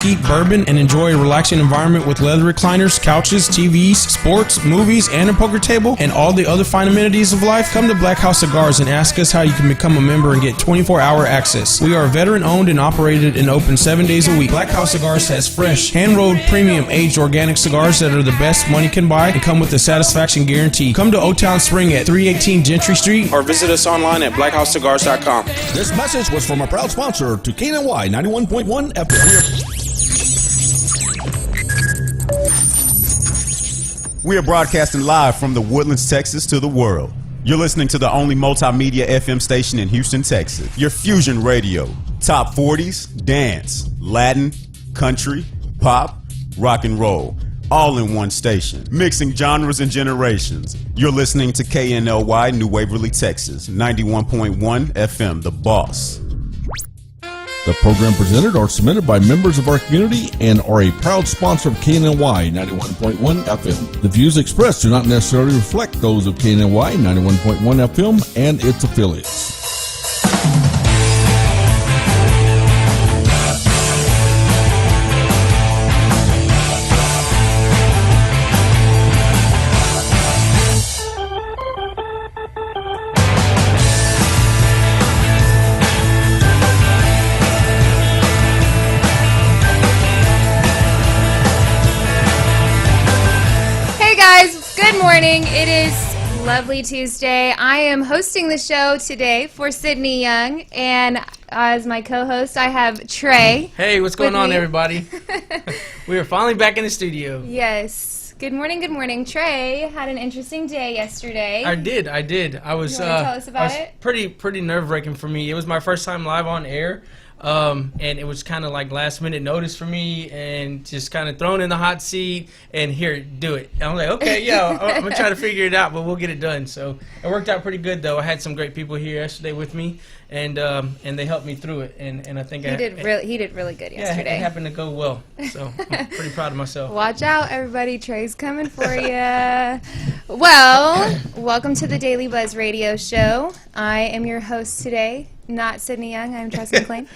mesquite bourbon, and enjoy a relaxing environment with leather recliners, couches, TVs, sports, movies, and a poker table, and all the other fine amenities of life? Come to Black House Cigars and ask us how you can become a member and get 24-hour access. We are veteran-owned and operated and open 7 days a week. Black House Cigars has fresh, hand-rolled, premium, aged organic cigars that are the best money can buy and come with a satisfaction guarantee. Come to O-Town Spring at 318 Gentry Street or visit us online at blackhousecigars.com. This message was from a proud sponsor to KNY 91.1 FM. We are broadcasting live from the Woodlands, Texas to the world. You're listening to the only multimedia FM station in Houston, Texas. Your Fusion Radio. Top 40s, dance, Latin, country, pop, rock and roll. All in one station. Mixing genres and generations. You're listening to KNLY New Waverly, Texas. 91.1 FM, The Boss. The program presented or submitted by members of our community and are a proud sponsor of KNLY 91.1 FM. The views expressed do not necessarily reflect those of KNLY 91.1 FM and its affiliates. Good morning. It is lovely Tuesday. I am hosting the show today for Sydney Young, and as my co-host, I have Trey. Hey, what's going on, everybody? We are finally back in the studio. Yes. Good morning. Good morning. Trey had an interesting day yesterday. I did. I was. You want to tell us about it? Pretty nerve-wracking for me. It was my first time live on air. And it was kind of like last minute notice for me and just kind of thrown in the hot seat and here, do it. And I'm like, okay, yeah, I'm going to try to figure it out, but we'll get it done. So it worked out pretty good, though. I had some great people here yesterday with me, and they helped me through it. And I think he did really good yesterday. Yeah, it happened to go well. So I'm pretty proud of myself. Watch out, everybody. Trey's coming for you. Well, welcome to the Daily Buzz Radio Show. I am your host today. Not Sydney Young. I'm Tress McLean.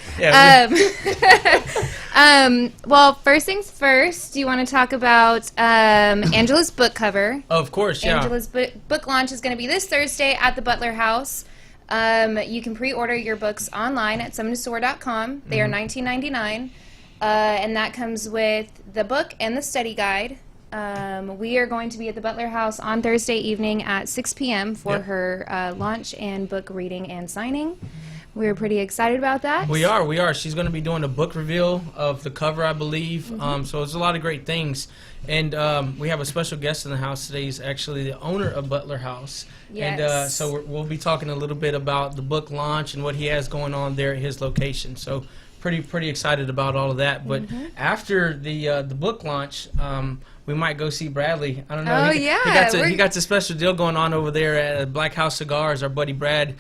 Well, first things first, do you want to talk about Angela's book cover? Oh, of course, yeah. Angela's book launch is going to be this Thursday at the Butler House. You can pre-order your books online at summonstore.com. They are $19.99, and that comes with the book and the study guide. We are going to be at the Butler House on Thursday evening at 6 p.m. for her launch and book reading and signing. We're pretty excited about that. We are. She's going to be doing a book reveal of the cover, I believe. So it's a lot of great things. And we have a special guest in the house today. He's actually the owner of Butler House. Yes. And so we'll be talking a little bit about the book launch and what he has going on there at his location. So pretty excited about all of that. But after the book launch, we might go see Bradley. I don't know. Oh, He got the special deal going on over there at Black House Cigars, our buddy Brad,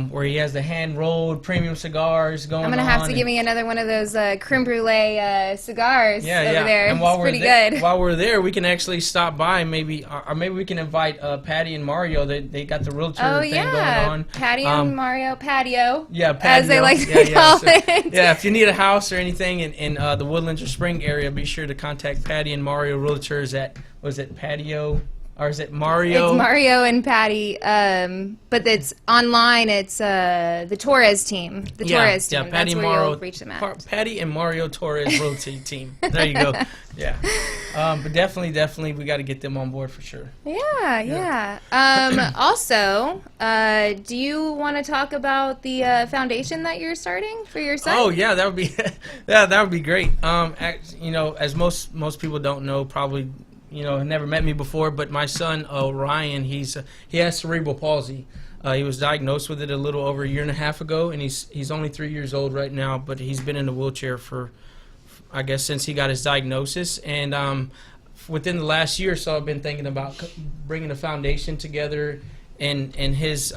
where he has the hand-rolled premium cigars going on. I'm going to have to give me another one of those creme brulee cigars over there. And while it's pretty good. While we're there, we can actually stop by maybe, or maybe we can invite Patty and Mario. They got the realtor thing going on. Patty and Mario Patio. Yeah, Patio. As they like to call it. Yeah, if you need a house or anything in the Woodlands or Spring area, be sure to contact Patty and Mario Realtors at, was it Patio? Or is it Mario? It's Mario and Patty, but it's online. It's the Torres team. The Torres team. Patty That's and where Mario, you'll reach them at. Patty and Mario Torres Realty team. There you go. Yeah. But definitely, we got to get them on board for sure. Yeah. Also, do you want to talk about the foundation that you're starting for your son? Oh yeah, that would be that would be great. As most people don't know, probably. Never met me before, but my son, Ryan, he has cerebral palsy. He was diagnosed with it a little over a year and a half ago, and he's only 3 years old right now, but he's been in a wheelchair for, I guess, since he got his diagnosis. And within the last year or so, I've been thinking about bringing a foundation together in his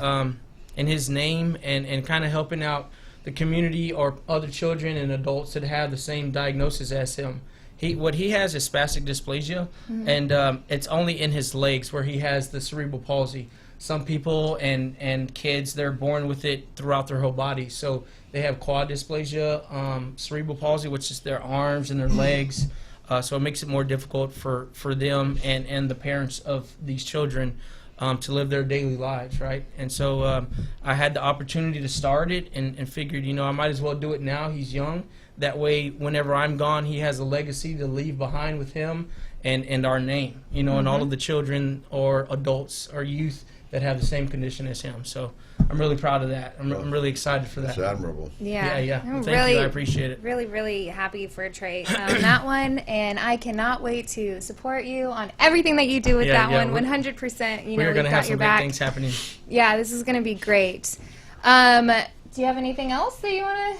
name and kind of helping out the community or other children and adults that have the same diagnosis as him. What he has is spastic dysplasia, and it's only in his legs where he has the cerebral palsy. Some people and kids, they're born with it throughout their whole body. So they have quad dysplasia, cerebral palsy, which is their arms and their legs. So it makes it more difficult for them and the parents of these children to live their daily lives, right? And so I had the opportunity to start it and figured, I might as well do it now. He's young. That way, whenever I'm gone, he has a legacy to leave behind with him and our name, and all of the children or adults or youth that have the same condition as him. So I'm really proud of that. I'm really excited for that. That's admirable. Yeah. Well, thank you. I appreciate it. Really, really happy for Trey on that one, and I cannot wait to support you on everything that you do with that one. 100%. We're going to have some big things happening. Yeah, this is going to be great. Do you have anything else that you want to?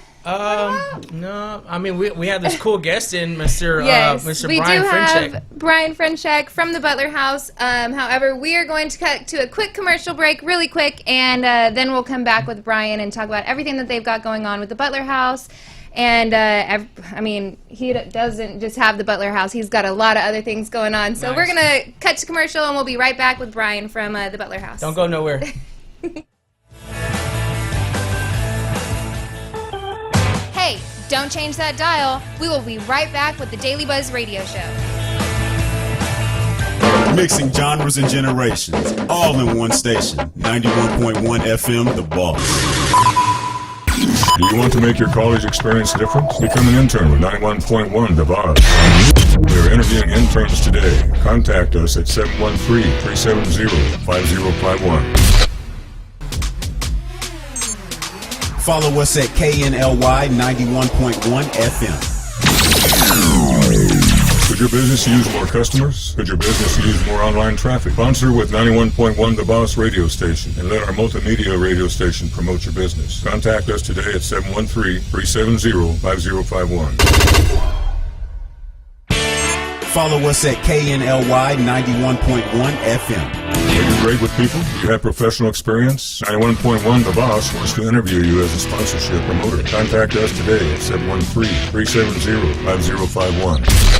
No. I mean, we have this cool guest in, Mr. Yes, Mr. we Brian do Frenchek. have Brian Frenchek from the Butler House. However, we are going to cut to a quick commercial break, really quick, and then we'll come back with Brian and talk about everything that they've got going on with the Butler House. And, he doesn't just have the Butler House. He's got a lot of other things going on. So we're going to cut to commercial, and we'll be right back with Brian from the Butler House. Don't go nowhere. Hey, don't change that dial. We will be right back with the Daily Buzz Radio Show. Mixing genres and generations, all in one station. 91.1 FM, The Boss. Do you want to make your college experience different? Become an intern with 91.1 The Boss. We are interviewing interns today. Contact us at 713-370-5051. Follow us at KNLY 91.1 FM. Could your business use more customers? Could your business use more online traffic? Sponsor with 91.1 The Boss radio station and let our multimedia radio station promote your business. Contact us today at 713-370-5051. Follow us at KNLY 91.1 FM. Are you great with people? Do you have professional experience? 91.1 The Boss wants to interview you as a sponsorship promoter. Contact us today at 713-370-5051.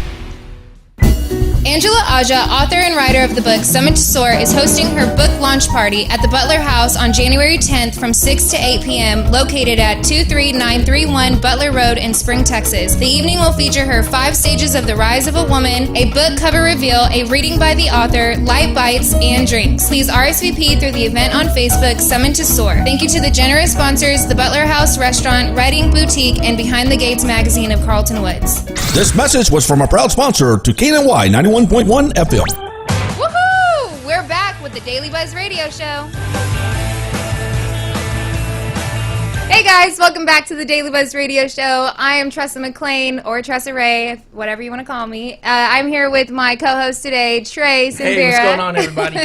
Angela Aja, author and writer of the book Summit to Soar, is hosting her book launch party at the Butler House on January 10th from 6 to 8 p.m. located at 23931 Butler Road in Spring, Texas. The evening will feature her 5 stages of the rise of a woman, a book cover reveal, a reading by the author, light bites, and drinks. Please RSVP through the event on Facebook, Summit to Soar. Thank you to the generous sponsors, the Butler House Restaurant, Writing Boutique, and Behind the Gates magazine of Carlton Woods. This message was from a proud sponsor to KNY 91.1 FM. Woohoo! We're back with the Daily Buzz Radio Show. Hey guys, welcome back to the Daily Buzz Radio Show. I am Tressa McClain, or Tressa Ray, whatever you want to call me. I'm here with my co-host today, Trey Simbera. Hey, what's going on, everybody?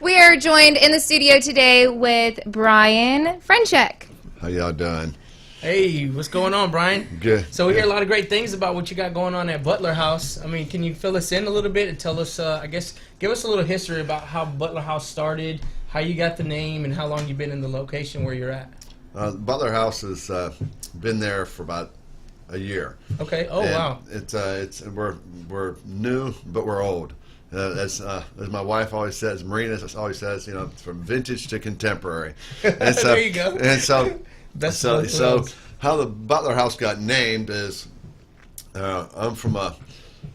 We are joined in the studio today with Brian Frenchek. How y'all doing? Hey, what's going on, Brian? Good. So we hear a lot of great things about what you got going on at Butler House. I mean, can you fill us in a little bit and tell us, give us a little history about how Butler House started, how you got the name, and how long you've been in the location where you're at? Butler House has been there for about a year. Okay. Oh, and wow. We're new, but we're old. As my wife always says, Marina always says, from vintage to contemporary. And so, there you go. And so. So how the Butler House got named is I'm from a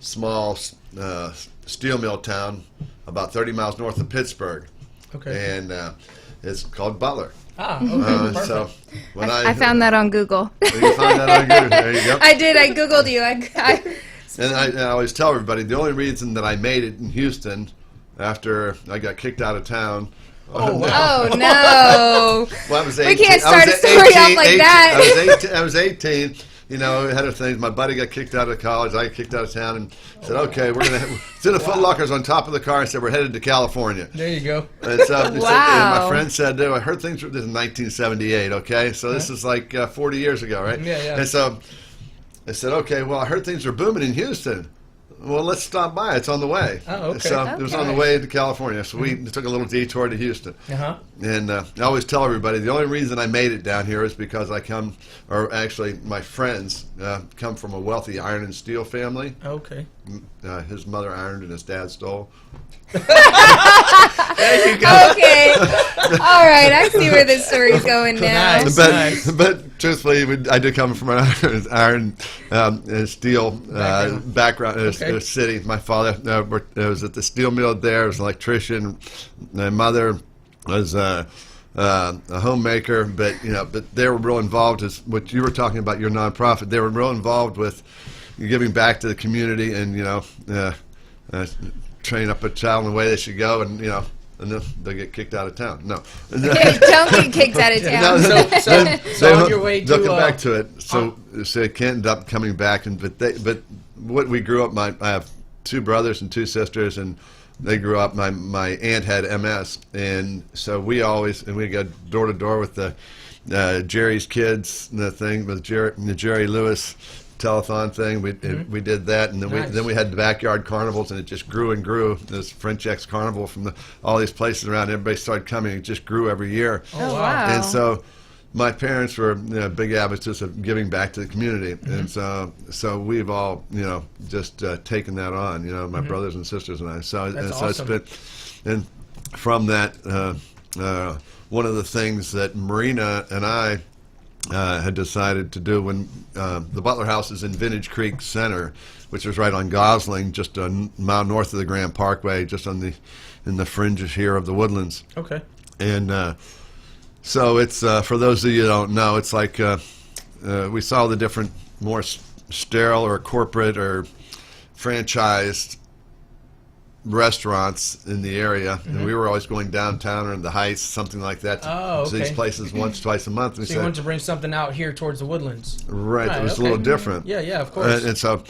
small steel mill town about 30 miles north of Pittsburgh. Okay. And it's called Butler. Ah, okay. Perfect. So when I found that on Google. You found that on Google. There you go. I did. I Googled you. And I always tell everybody the only reason that I made it in Houston after I got kicked out of town. Oh, wow. Oh, no. Well, I was 18. We can't start a story off like that. I was 18. Ahead of things, my buddy got kicked out of college. I got kicked out of town and said, okay, we're going to sit the Foot Lockers on top of the car and said, we're headed to California. There you go. And so and Wow. my friend said, I heard things were this in 1978, okay? So this is like 40 years ago, right? Yeah. And so I said, okay, well, I heard things are booming in Houston. Well, let's stop by. It's on the way. Oh, okay. So it was on the way to California. So we took a little detour to Houston. Uh-huh. And I always tell everybody the only reason I made it down here is because my friends come from a wealthy iron and steel family. Okay. His mother ironed and his dad stole. There you go. Okay. All right. I see where this story's going now. Nice. But truthfully, I did come from an iron and steel background city. My father was at the steel mill there. Was an electrician. My mother was a homemaker, but they were real involved. As what you were talking about, your nonprofit, they were real involved with giving back to the community and train up a child in the way they should go, and and then they get kicked out of town. No, don't get kicked out of town. So on your way to they'll come back to it. So it can't end up coming back. But what we grew up, I have 2 brothers and 2 sisters, and they grew up. My aunt had MS, and so we go door to door with the Jerry's Kids, the thing with the Jerry Lewis telethon thing. We did that, and then we had the backyard carnivals, and it just grew and grew. This French X Carnival from all these places around, everybody started coming. It just grew every year. Oh wow! And so my parents were big advocates of giving back to the community, and so we've all just taken that on. My brothers and sisters and I. So awesome. It's been, and from that, one of the things that Marina and I had decided to do when the Butler House is in Vintage Creek Center, which is right on Gosling, just a mile north of the Grand Parkway, just in the fringes here of the Woodlands. Okay. And so it's for those of you who don't know, it's like we saw the different more sterile or corporate or franchised restaurants in the area, and we were always going downtown or in the Heights, something like that, to these places once, twice a month. So you wanted to bring something out here towards the Woodlands. Right, it was a little different. Yeah, of course. And so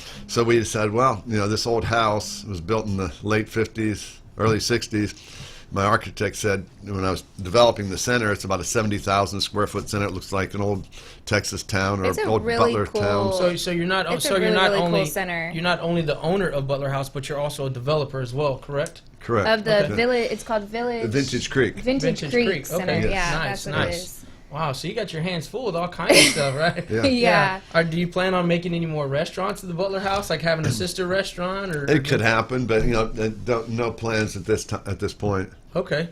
we decided, well, this old house was built in the late 50s, early 60s. My architect said when I was developing the center, it's about a 70,000 square foot center. It looks like an old Texas town or old really Butler cool town. So you're not It's a you're really, not really only cool center. you're not only the owner of Butler House, but you're also a developer as well, correct? Correct. of the village. It's called Village Vintage Creek. Vintage Creek Center. Okay. Yeah, Nice, that's what it nice. is. Wow, so you got your hands full with all kinds of stuff, right? Yeah. Yeah. Do you plan on making any more restaurants at the Butler House, like having a sister restaurant, or? It could happen, but no plans at this point. Okay,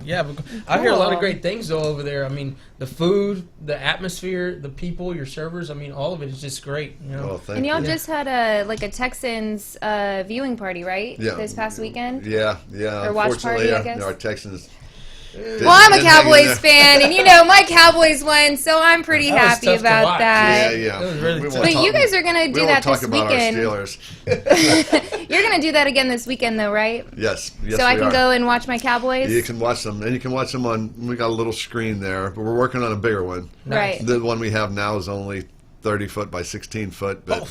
yeah. I hear a lot of Cool. great things though over there. I mean, the food, the atmosphere, the people, your servers. I mean, all of it is just great. Well, thank And y'all you. just had a Texans viewing party, right? Yeah. This past weekend. Yeah. Or watch Unfortunately, party, I guess? our Texans. Well, I'm a Cowboys fan, and my Cowboys won, so I'm pretty That was happy tough to about watch. that. Yeah. It was really We tough. won't But you guys are gonna we do won't that talk this about weekend. our Steelers. You're gonna do that again this weekend, though, right? Yes, So I we can are. go and watch my Cowboys. You can watch them, and you can watch them on. We got a little screen there, but we're working on a bigger one. Right. The one we have now is only 30 foot by 16 foot, but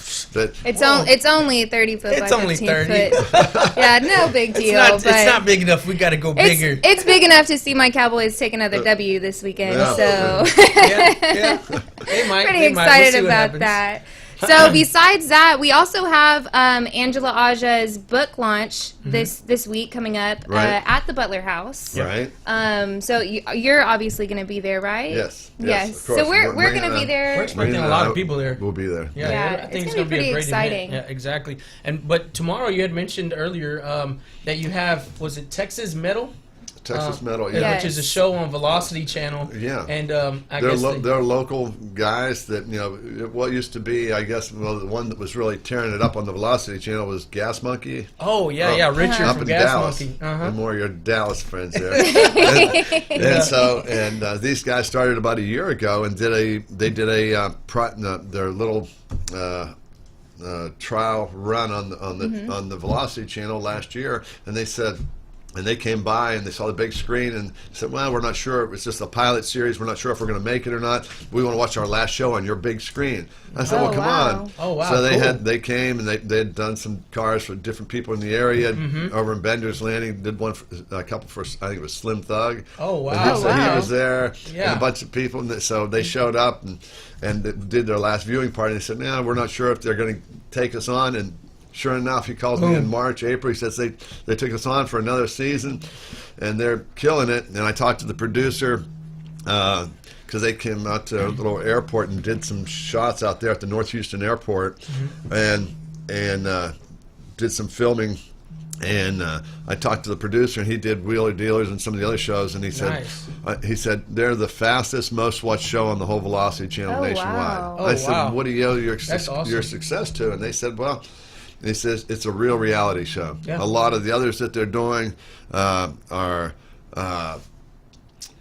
It's only 30 foot It's by only 15 30. foot. Yeah, no big deal. It's but not big enough. We got to go bigger. It's big enough to see my Cowboys take another W this weekend. Yeah. So yeah. They might. pretty they might. We'll excited see what about happens. that. So besides that, we also have Angela Aja's book launch this week coming up Right. at the Butler House. right. So you're obviously going to be there, right? Yes. Yes. Of course. So we're going to be We're there. expecting a lot of people there. We'll be there. Yeah, I think it's it's gonna going to be be a pretty great exciting. event. Yeah, exactly. But tomorrow you had mentioned earlier that you have, was it Texas Metal? Texas Metal. Yeah, Yeah. Yes. which is a show on Velocity Channel. Yeah. And I They're, guess they're local guys that, what used to be, I guess, well, the one that was really tearing it up on the Velocity Channel was Gas Monkey. oh yeah, Richard Up from in Gas Dallas. Monkey. And more of your Dallas friends there. and these guys started about a year ago and did their little trial run on the Velocity Channel last year, and they said. And they came by and they saw the big screen and said, well, we're not sure. It's just a pilot series. We're not sure if we're going to make it or not. We want to watch our last show on your big screen. I said, Oh, well, come wow. on. Oh, wow, So cool. they came and they had done some cars for different people in the area. Over in Bender's Landing, did one for a couple for, I think it was Slim Thug. Oh, wow. And so wow. he was there Yeah. and a bunch of people. And so they showed up and did their last viewing party. And they said, no, we're not sure if they're going to take us on. And sure enough, he calls me in March, April. He says they took us on for another season, and they're killing it. And I talked to the producer because they came out to a little airport and did some shots out there at the North Houston Airport, and did some filming And I talked to the producer, and he did Wheeler Dealers and some of the other shows, and he said, Nice. they're the fastest, most watched show on the whole Velocity Channel Oh, nationwide. wow. Oh, I said, wow. what do you owe your awesome. success to? And they said, well, he says it's a real reality show. Yeah. A lot of the others that they're doing are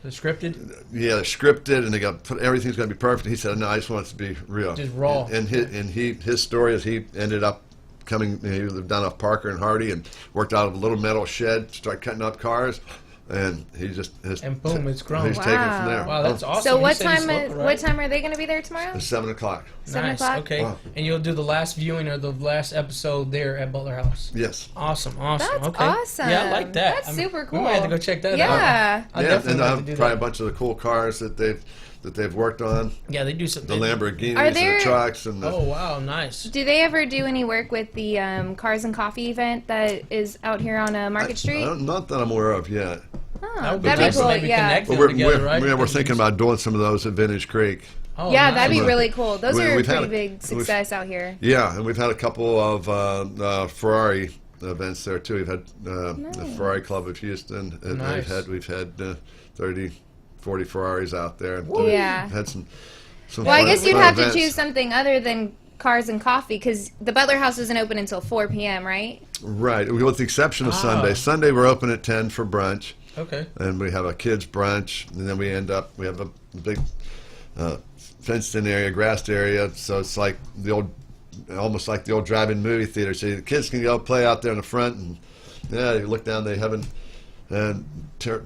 The scripted? they're scripted, and they got everything's going to be perfect. He said, no, I just want it to be real, Just raw. And his story is he ended up coming. He lived down off Parker and Hardy, and worked out of a little metal shed, started cutting up cars, and he just And boom, it's grown. He's taken it from there. Wow, that's awesome. So You what said he's time? local, right? What time are they going to be there tomorrow? It's 7 o'clock. 7 Nice. o'clock. Okay. Wow. And you'll do the last viewing or the last episode there at Butler House. Yes. Awesome. That's okay. awesome. Yeah, I like that. That's super We might have to cool. go check that out. Yeah. I'll Yeah, definitely and like I to have do probably that. a bunch of the cool cars that they've worked on. Yeah, they do The something. Lamborghinis Are and there- the trucks and the. Oh wow, nice. Do they ever do any work with the Cars and Coffee event that is out here on Market Street? Not that I'm aware of yet. Oh, That would be that'd nice be to cool. maybe Yeah. connect But them together, right? we're thinking about doing some of those at Vintage Creek. Oh, Yeah, nice. that'd be Well, really cool. Those are we've had pretty a- big we've- success out here. Yeah, and we've had a couple of Ferrari events there too. We've had the Ferrari Club of Houston. And Nice. We've had 30, 40 Ferraris out there. Yeah. Had some Well, I fun- guess you'd fun have events. to choose something other than Cars and Coffee because the Butler House isn't open until 4 p.m., right? Right, with the exception of Sunday. Sunday we're open at 10 for brunch. Okay. And we have a kids brunch, and then we have a big fenced-in area, grassed area, so it's like almost like the old drive-in movie theater. So the kids can go play out there in the front, and you look down, they haven't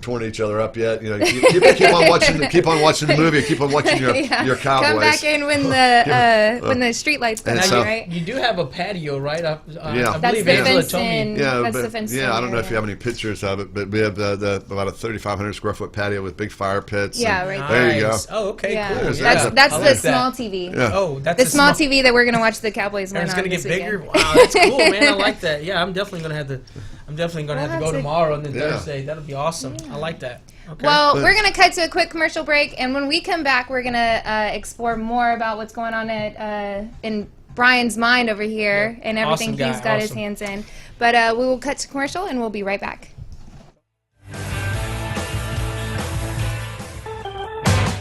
torn each other up yet. You know, keep on watching the movie, keep on watching your Cowboys. Come back in when the street lights come And on, so- right? You do have a patio, right? I Yeah. That's believe the Angela fenced told me. in. Yeah, That's but, the fenced yeah. I don't know if area. you have any pictures of it, but we have about a 3,500 square foot patio with big fire pits. Yeah, and right there you go. Nice. Oh, okay, Yeah. cool. There's Yeah. that. That's I the like small that. TV. Yeah. Oh, that's The a small TV that we're gonna watch the Cowboys And win it's on gonna get this bigger. weekend. Wow, that's cool, man. I like that. Yeah, I'm definitely gonna have to. I'm definitely gonna Well, have to go that's a- tomorrow and then Yeah. Thursday. That'll be awesome. I like that. Okay. Well, But- we're going to cut to a quick commercial break, and when we come back, we're going to explore more about what's going on in Brian's mind over here and everything Awesome guy, he's got his awesome. hands in. But we will cut to commercial, and we'll be right back.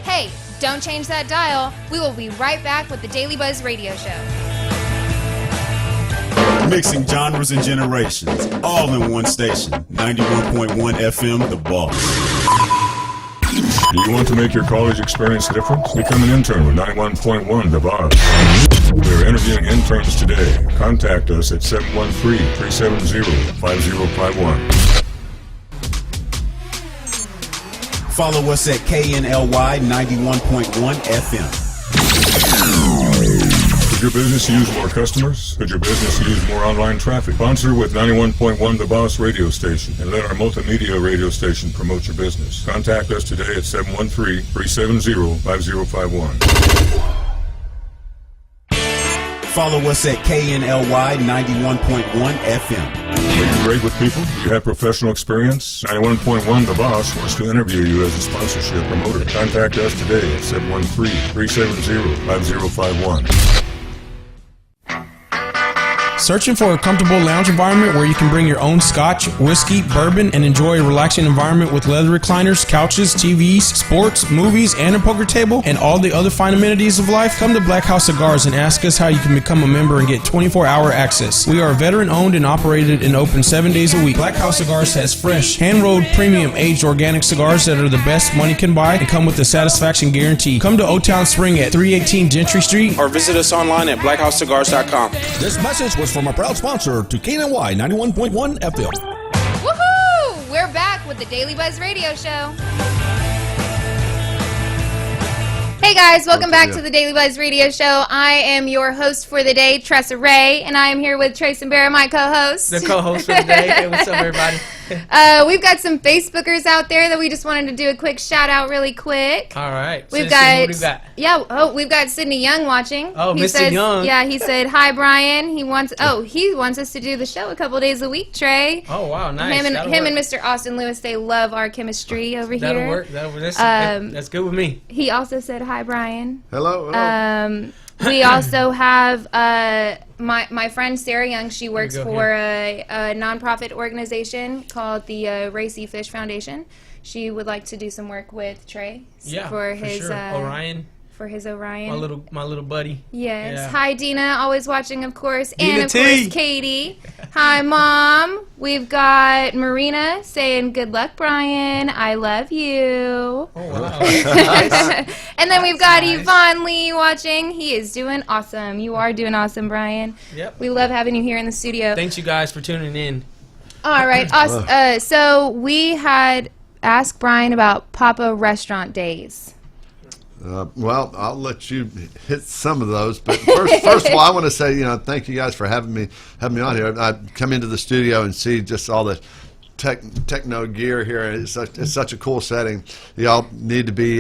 Hey, don't change that dial. We will be right back with the Daily Buzz Radio Show. Mixing genres and generations, all in one station. 91.1 FM, The Boss. Do you want to make your college experience different? Become an intern with 91.1 The Boss. We're interviewing interns today. Contact us at 713-370-5051. Follow us at KNLY 91.1 FM. Could your business use more customers? Could your business use more online traffic? Sponsor with 91.1 The Boss radio station and let our multimedia radio station promote your business. Contact us today at 713-370-5051. Follow us at KNLY 91.1 FM. Are you great with people? Do you have professional experience? 91.1 The Boss wants to interview you as a sponsorship promoter. Contact us today at 713-370-5051. Searching for a comfortable lounge environment where you can bring your own scotch, whiskey, bourbon, and enjoy a relaxing environment with leather recliners, couches, TVs, sports, movies, and a poker table, and all the other fine amenities of life? Come to Black House Cigars and ask us how you can become a member and get 24-hour access. We are veteran-owned and operated and open 7 days a week. Black House Cigars has fresh, hand-rolled, premium, aged organic cigars that are the best money can buy and come with the satisfaction guarantee. Come to O-Town Spring at 318 Gentry Street or visit us online at blackhouseCigars.com. This message was from our proud sponsor to KNY 91.1 FM. Woohoo! We're back with the Daily Buzz Radio Show. Hey guys, welcome back to the Daily Buzz Radio Show. I am your host for the day, Tressa Ray, and I am here with Trace and Barra, my co-host. The co-host for the day. Hey, what's up, everybody? We've got some Facebookers out there that we just wanted to do a quick shout out really quick. All right. We've Citizen, got, what do you got? we've got Sydney Young watching. Oh, He Mr. says- Young. Yeah, he said, hi, Brian. He wants us to do the show a couple days a week, Trey. Oh, wow, nice. Him and That'll him and work. Mr. Austin Lewis, they love our chemistry over That'll here. work. That's good with me. He also said, hi, Brian. Hello. Um, We also have my friend Sarah Young. She works for a nonprofit organization called the Racy Fish Foundation. She would like to do some work with Trey for his sure. Orion. For his Orion. My little buddy. Yes. Yeah. Hi, Dina. Always watching, of course. Dina and, of T. course, Katie. Hi, Mom. We've got Marina saying, good luck, Brian. I love you. Oh, wow. And then we've got Yvonne Lee watching. He is doing awesome. You are doing awesome, Brian. Yep. We love having you here in the studio. Thanks, you guys, for tuning in. All right. Awesome. So we had asked Brian about Papa Restaurant Days. Well, I'll let you hit some of those, but first of all, I want to say, thank you guys for having me on here. I come into the studio and see just all the techno gear here. It's such a cool setting. Y'all need to be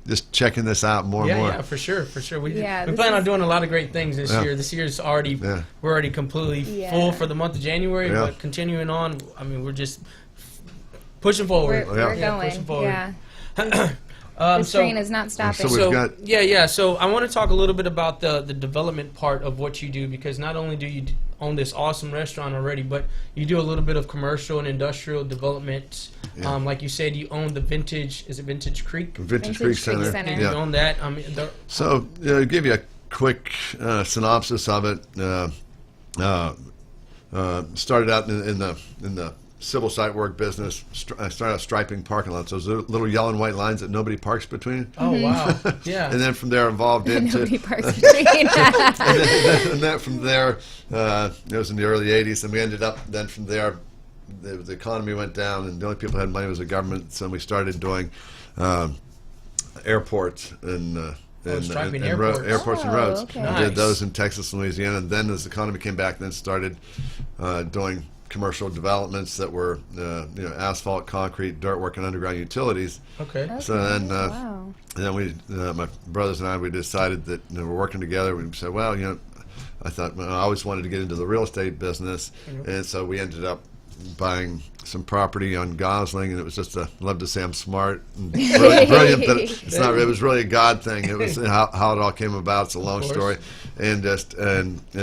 just checking this out more and more. Yeah, for sure. We this plan on doing a lot of great things this year. This year's already Yeah. we're already completely full for the month of January, Yeah. but continuing on, I mean, we're just pushing forward. We're Yeah, going. pushing forward. Yeah. The train is not stopping. So we've got- So I want to talk a little bit about the development part of what you do, because not only do you own this awesome restaurant already, but you do a little bit of commercial and industrial development. Yeah. Like you said, you own the Vintage Vintage Creek? Vintage Creek Center. You own that. I mean, So, to give you a quick synopsis of it, started out in the civil site work business. I started out striping parking lots, those little yellow and white lines that nobody parks between. Oh, wow. Yeah. And then from there evolved into Nobody parks between. and then from there, it was in the early 80s, and we ended up, then from there, the economy went down, and the only people who had money was the government, so we started doing airports and striping airports Oh, and roads. okay. We Nice. did those in Texas and Louisiana, and then as the economy came back, then started doing commercial developments that were asphalt, concrete, dirt work, and underground utilities. Okay. So then, Wow. and then we, my brothers and I, we decided that we're working together. We said, well, I thought I always wanted to get into the real estate business, and so we ended up buying some property on Gosling, and it was just love to say I'm smart and brilliant, but it's not. It was really a God thing. It was how it all came about. It's a long story, and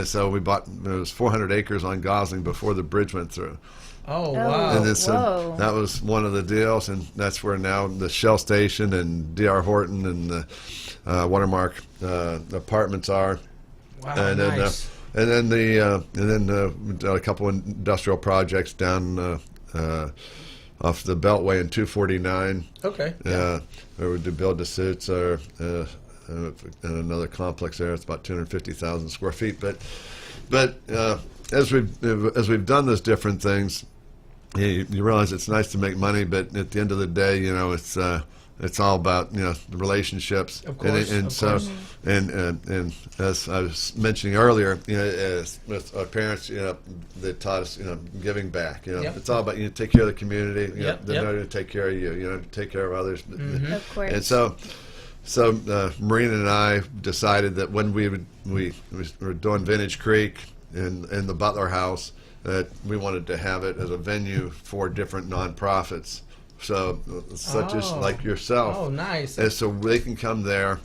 so we bought. It was 400 acres on Gosling before the bridge went through. Oh, wow. And then so whoa. that was one of the deals, and that's where now the Shell Station and D.R. Horton and the Watermark apartments are. Wow, And then, nice. and then we did a couple of industrial projects down off the Beltway in 249. Okay. Where we did build to suits or another complex there. It's about 250,000 square feet. But as we've done those different things, you realize it's nice to make money, but at the end of the day, it's all about the relationships. Of course, and of so course. and as I was mentioning earlier, as with our parents, they taught us giving back. Yep. It's all about take care of the community. Yep, They're yep. not going to take care of you. Take care of others. Of course. And so Marina and I decided that when we were doing Vintage Creek in the Butler House, that we wanted to have it as a venue for different nonprofits. So such as like yourself. Oh, nice. And so they can come there.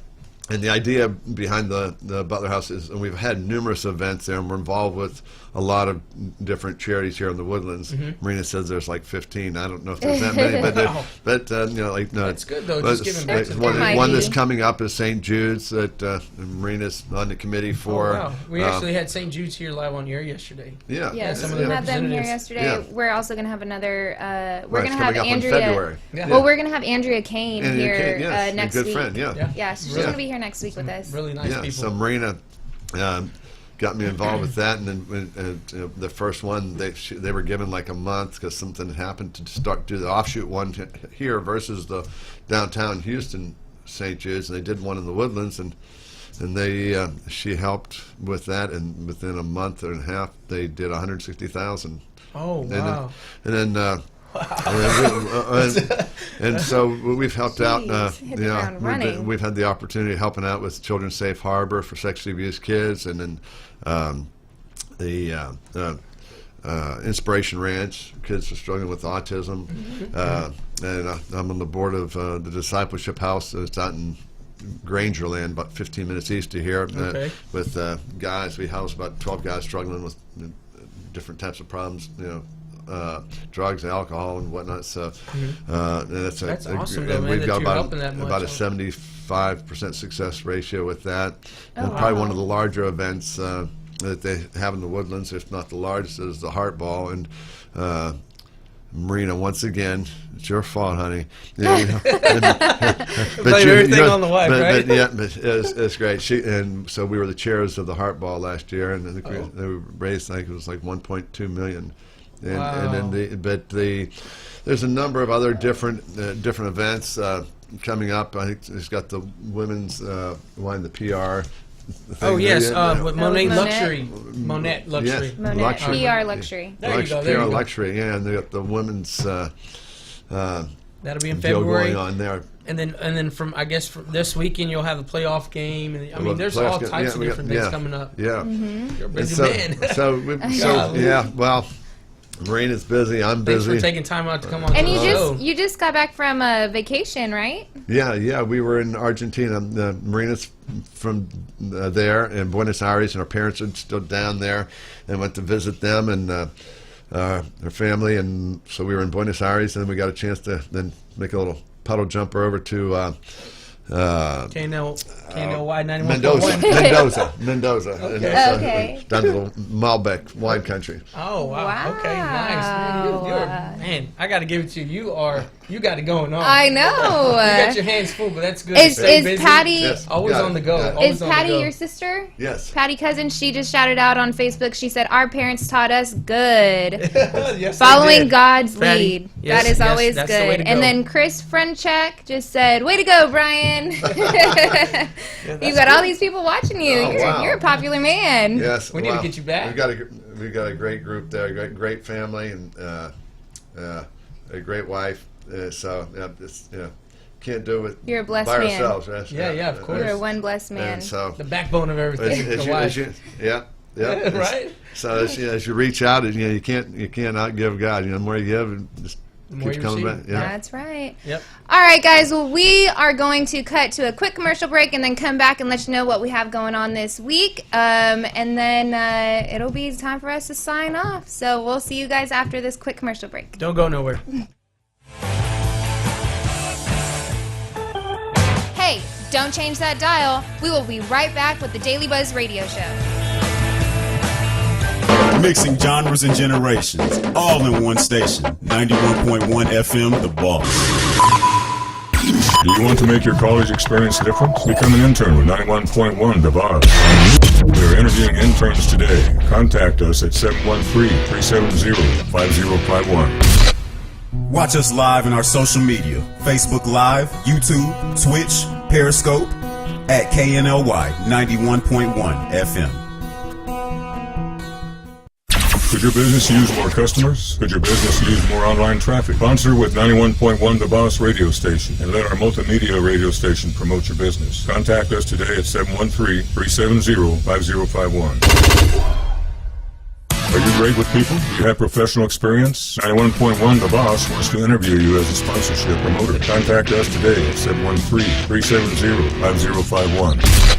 And the idea behind the Butler House is, and we've had numerous events there, and we're involved with a lot of different charities here in the Woodlands. Marina says there's like 15. I don't know if there's that many, Wow. but no, That's good, though, just giving back to the one, community. one that's coming up is St. Jude's that Marina's on the committee for. Oh, wow. We actually had St. Jude's here live on air yesterday. Yeah. Yes, some of we the had them here representatives. yesterday. Yeah. We're also going to have another. We're Right, going it's to have coming up in Andrea. February. Yeah. Well, we're going to have Andrea Kane And here Kate, yes, next a good week. friend. Yeah. Yeah, she's Really- going to be here next week with us. Really nice people. So Marina got me involved with that, and then the first one they were given like a month because something had happened to do the offshoot one here versus the downtown Houston St. Jude's, and they did one in the Woodlands, and she helped with that, and within a month and a half they did 160,000. Oh, wow. And then. And so we've helped out. Jeez, hit the ground running. We've had the opportunity of helping out with Children's Safe Harbor for sexually abused kids, and then the Inspiration Ranch, kids who are struggling with autism. And I'm on the board of the Discipleship House that's out in Grangerland, about 15 minutes east of here. Okay. With guys, we house about 12 guys struggling with different types of problems, drugs, alcohol, and whatnot. So that's awesome, and though, man, we've that got you're helping that much. about a 75% success ratio with that. Oh, And probably wow. one of the larger events that they have in the Woodlands, if not the largest, is the Heart Ball. And Marina, once again, it's your fault, honey. Blame everything on the wife, right? But it's great. And so we were the chairs of the Heart Ball last year, and then they raised, I think it was like 1.2 million. And, Wow. and then there's a number of other different events coming up. I think it's got the women's wine, the PR. Oh yes, with Monet Monet. Luxury. Monet Luxury. Yes. Monet, Luxury. PR luxury. There you go, there PR you go. luxury, yeah, and they got the women's That'll be in deal February. going on there. And then from this weekend you'll have the playoff game. And I mean, Well, there's playoff all game, types of we got- different things coming up. Yeah. You're a And busy so, man. so yeah, well, Marina's busy. I'm Thanks busy. for taking time out to come on And to you the show. just got back from a vacation, right? Yeah, we were in Argentina. Marina's from there in Buenos Aires, and our parents are still down there, and went to visit them and their family. And so we were in Buenos Aires, and then we got a chance to then make a little puddle jumper over to KNLY 91.1. Mendoza. Okay. And, Okay. down to the Malbec wine country. Oh wow. Wow. Okay, nice. Man, I got to give it to you. You got it going on. I know. You got your hands full, but that's good. Is Stay busy. Patty Yes. Always Got on it. the go. Got it. Always is on the Patty go. your sister? Yes. Patty cousin, she just shouted out on Facebook. She said, "Our parents taught us good." Yes, they Following did. God's Patty, lead. yes, that is yes, always that's the way good. to And go. then Chris Frenchek just said, "Way to go, Brian." You've got all these people watching you. Oh, wow. You're a popular man. Yes. We need to get you back. We got a great group there, great family, and a great wife. So can't do it You're a blessed by man. ourselves. Yes. Yeah, of course. You're a one blessed man. And so, The backbone of everything. as the you, wife. yeah. Right? So as you reach out, you can't outgive God. The more you give, it just The more keeps you coming receive. back. Yeah. That's right. Yep. All right, guys. Well, we are going to cut to a quick commercial break and then come back and let you know what we have going on this week. And then it'll be time for us to sign off. So we'll see you guys after this quick commercial break. Don't go nowhere. Hey, don't change that dial. We will be right back with the Daily Buzz Radio Show. Mixing genres and generations, all in one station. 91.1 FM, The Boss. Do you want to make your college experience different? Become an intern with 91.1 The Boss. We are interviewing interns today. Contact us at 713-370-5051. Watch us live in our social media, Facebook Live, YouTube, Twitch, Periscope, at KNLY 91.1 FM. Could your business use more customers? Could your business use more online traffic? Sponsor with 91.1 The Boss radio station and let our multimedia radio station promote your business. Contact us today at 713-370-5051. Are you great with people? Do you have professional experience? 91.1 The Boss wants to interview you as a sponsorship promoter. Contact us today at 713-370-5051.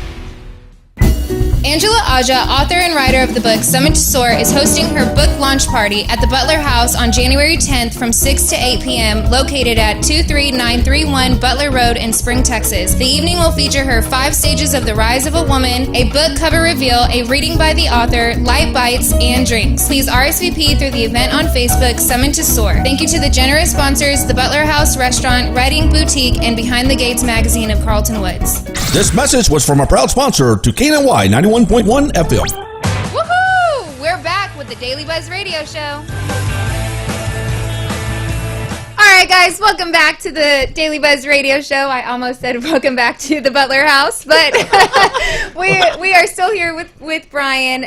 Angela Aja, author and writer of the book Summon to Soar, is hosting her book launch party at the Butler House on January 10th from 6 to 8 p.m., located at 23931 Butler Road in Spring, Texas. The evening will feature her 5 stages of the rise of a woman, a book cover reveal, a reading by the author, light bites, and drinks. Please RSVP through the event on Facebook, Summon to Soar. Thank you to the generous sponsors, the Butler House Restaurant, Writing Boutique, and Behind the Gates magazine of Carlton Woods. This message was from a proud sponsor to KNY 91.1 FM. Woohoo! We're back with the Daily Buzz Radio Show. All right, guys, welcome back to the Daily Buzz Radio Show. I almost said welcome back to the Butler House, but we are still here with Brian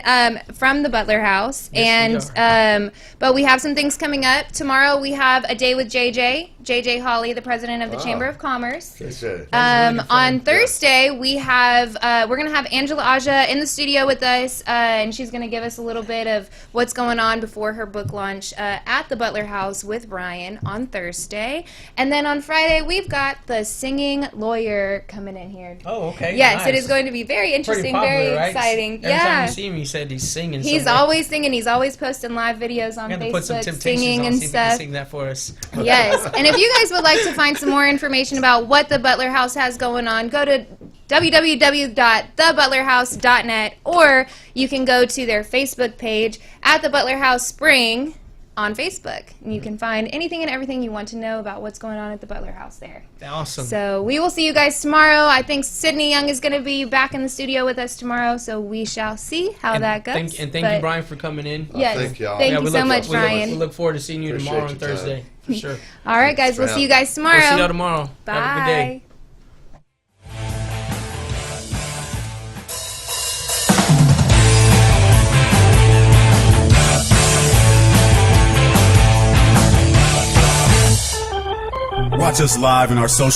from the Butler House, Yes, we and but we have some things coming up tomorrow. We have a day with JJ. JJ Hawley, the president of the Chamber of Commerce. Okay. On Thursday, we have we're gonna have Angela Aja in the studio with us, and she's gonna give us a little bit of what's going on before her book launch at the Butler House with Brian on Thursday. And then on Friday, we've got the singing lawyer coming in here. Oh, okay. Yes, nice. it is going to be very interesting, very right? exciting. Every time you see him, he said he's singing. He's somewhere. always singing. He's always posting live videos on We're gonna put some Facebook, Temptations singing on, and see if he can stuff. sing that for us. Yes, and if you guys would like to find some more information about what the Butler House has going on, go to www.thebutlerhouse.net, or you can go to their Facebook page at the Butler House Spring on Facebook, and you can find anything and everything you want to know about what's going on at the Butler House there. Awesome. So we will see you guys tomorrow. I think Sydney Young is going to be back in the studio with us tomorrow, so we shall see how that goes. Thank you, But Brian, for coming in. Yes, Thank y'all. thank Yeah, you we so look- much, we look- Brian. We look forward to seeing you Appreciate tomorrow on your time. Thursday, for sure. All right, guys, we'll see you guys tomorrow. We'll see y'all tomorrow. Bye. Have a good day. Watch us live in our social